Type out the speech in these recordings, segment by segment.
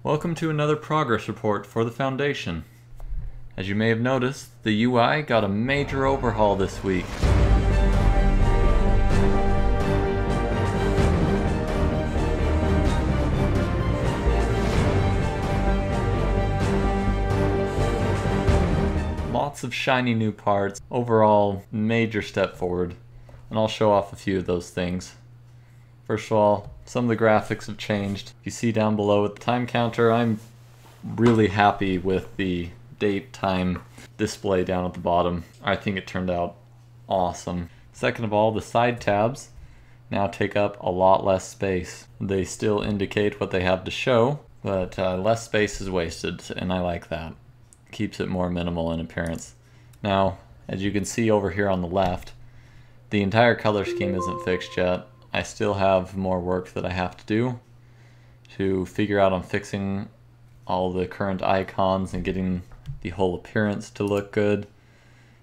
Welcome to another progress report for the Foundation. As you may have noticed, the UI got a major overhaul this week. Lots of shiny new parts, overall major step forward, and I'll show off a few of those things. First of all, some of the graphics have changed. You see down below at the time counter, I'm really happy with the date time display down at the bottom. I think it turned out awesome. Second of all, the side tabs now take up a lot less space. They still indicate what they have to show, but less space is wasted, and I like that. Keeps it more minimal in appearance. Now, as you can see over here on the left, the entire color scheme isn't fixed yet. I still have more work that I have to do to figure out on fixing all the current icons and getting the whole appearance to look good.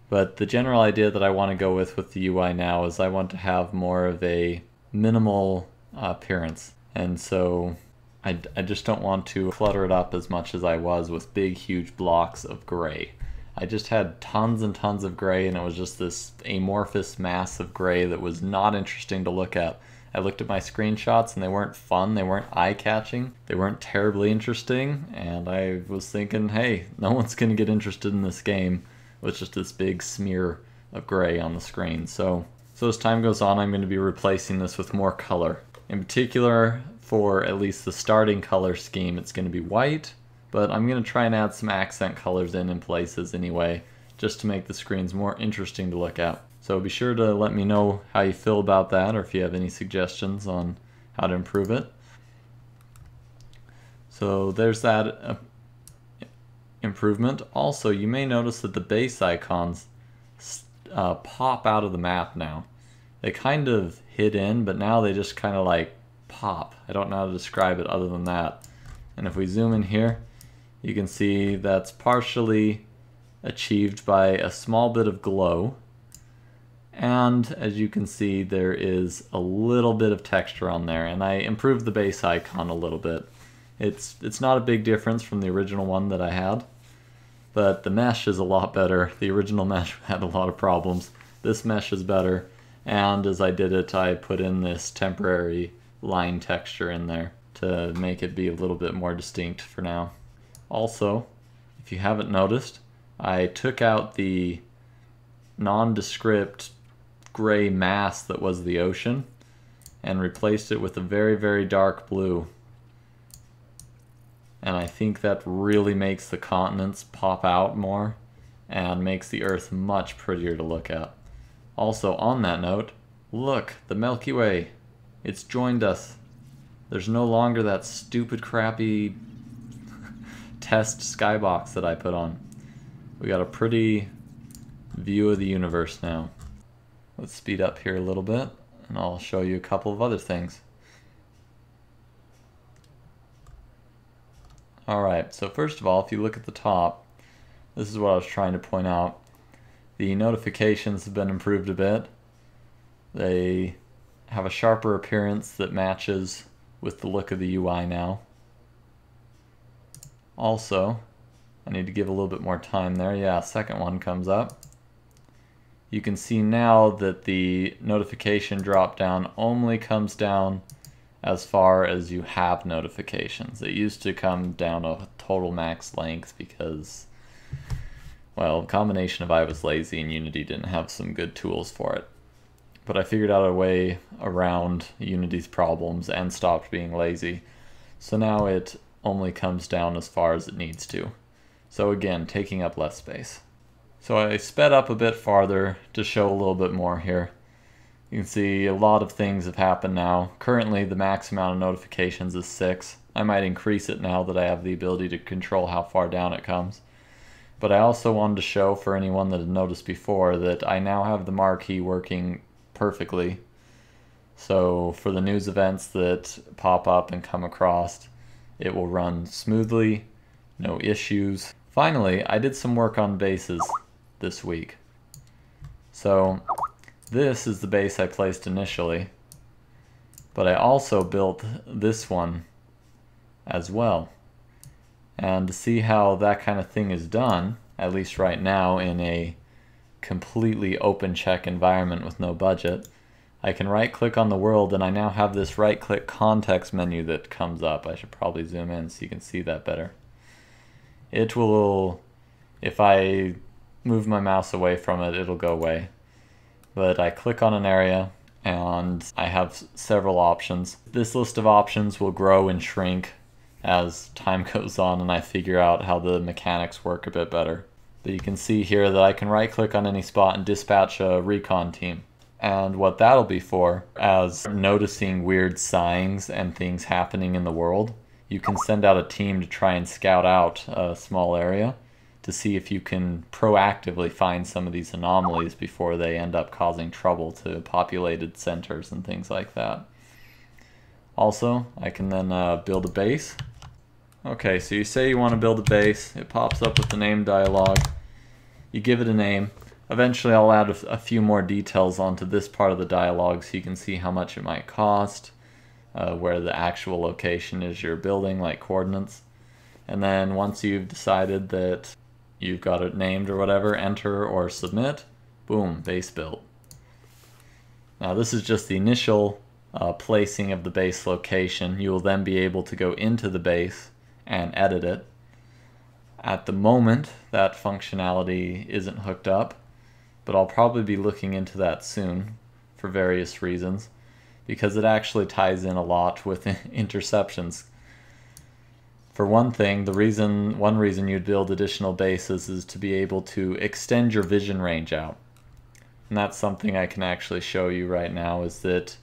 But the general idea that I want to go with the UI now is I want to have more of a minimal appearance. And so I just don't want to clutter it up as much as I was with big, huge blocks of gray. I just had tons and tons of gray, and it was just this amorphous mass of gray that was not interesting to look at. I looked at my screenshots and they weren't fun, they weren't eye-catching, they weren't terribly interesting, and I was thinking, hey, no one's going to get interested in this game with just this big smear of gray on the screen. So as time goes on, I'm going to be replacing this with more color. In particular, for at least the starting color scheme, it's going to be white. But I'm going to try and add some accent colors in places anyway, just to make the screens more interesting to look at. So be sure to let me know how you feel about that, or if you have any suggestions on how to improve it. So there's that improvement. Also, you may notice that the base icons pop out of the map now. They kind of hid in, but now they just kind of like pop. I don't know how to describe it other than that. And if we zoom in here, you can see that's partially achieved by a small bit of glow, and as you can see, there is a little bit of texture on there, and I improved the base icon a little bit. It's not a big difference from the original one that I had, but the mesh is a lot better. The original mesh had a lot of problems. This mesh is better, and as I did it, I put in this temporary line texture in there to make it be a little bit more distinct for now. Also, if you haven't noticed, I took out the nondescript gray mass that was the ocean and replaced it with a very, very dark blue. And I think that really makes the continents pop out more and makes the Earth much prettier to look at. Also, on that note, look, the Milky Way. It's joined us. There's no longer that stupid, crappy test skybox that I put on. We got a pretty view of the universe now. Let's speed up here a little bit, and I'll show you a couple of other things. Alright, so first of all, if you look at the top, this is what I was trying to point out. The notifications have been improved a bit. They have a sharper appearance that matches with the look of the UI now. Also, I need to give a little bit more time there. Yeah, second one comes up. You can see now that the notification drop down only comes down as far as you have notifications. It used to come down a total max length because, well, a combination of I was lazy and Unity didn't have some good tools for it. But I figured out a way around Unity's problems and stopped being lazy. So now it only comes down as far as it needs to. So again, taking up less space. So I sped up a bit farther to show a little bit more here. You can see a lot of things have happened now. Currently the max amount of notifications is 6. I might increase it now that I have the ability to control how far down it comes. But I also wanted to show for anyone that had noticed before that I now have the marquee working perfectly. So for the news events that pop up and come across, it will run smoothly, no issues. Finally, I did some work on bases this week. So this is the base I placed initially, but I also built this one as well. And to see how that kind of thing is done, at least right now in a completely open check environment with no budget, I can right click on the world and I now have this right click context menu that comes up. I should probably zoom in so you can see that better. It will, if I move my mouse away from it, it'll go away. But I click on an area and I have several options. This list of options will grow and shrink as time goes on and I figure out how the mechanics work a bit better. But you can see here that I can right click on any spot and dispatch a recon team. And what that'll be for, as noticing weird signs and things happening in the world, you can send out a team to try and scout out a small area to see if you can proactively find some of these anomalies before they end up causing trouble to populated centers and things like that. Also, I can then build a base. Okay, so you say you want to build a base, it pops up with the name dialog, you give it a name. Eventually I'll add a few more details onto this part of the dialog so you can see how much it might cost, where the actual location is you're building, like coordinates. And then once you've decided that you've got it named or whatever, enter or submit, boom, base built. Now this is just the initial placing of the base location. You will then be able to go into the base and edit it. At the moment, that functionality isn't hooked up, but I'll probably be looking into that soon for various reasons, because it actually ties in a lot with interceptions. For one thing, one reason you'd build additional bases is to be able to extend your vision range out. And that's something I can actually show you right now, is that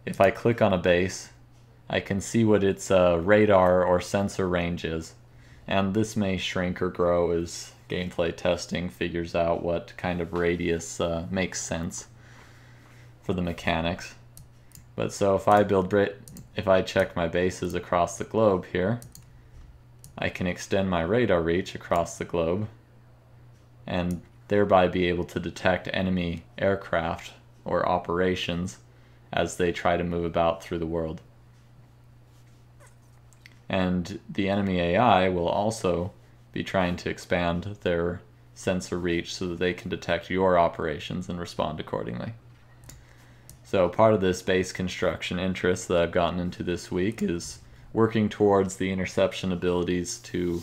if I click on a base, I can see what its radar or sensor range is. And this may shrink or grow as gameplay testing figures out what kind of radius makes sense for the mechanics. But so if I check my bases across the globe here, I can extend my radar reach across the globe and thereby be able to detect enemy aircraft or operations as they try to move about through the world. And the enemy AI will also be trying to expand their sensor reach so that they can detect your operations and respond accordingly. So part of this base construction interest that I've gotten into this week is working towards the interception abilities to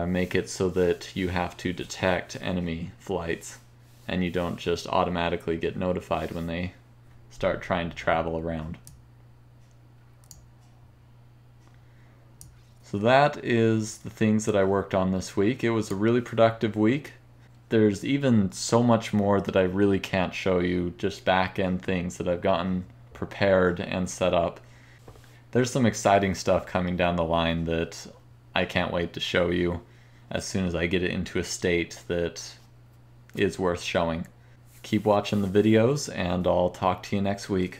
make it so that you have to detect enemy flights and you don't just automatically get notified when they start trying to travel around. So that is the things that I worked on this week. It was a really productive week. There's even so much more that I really can't show you, just back-end things that I've gotten prepared and set up. There's some exciting stuff coming down the line that I can't wait to show you as soon as I get it into a state that is worth showing. Keep watching the videos and I'll talk to you next week.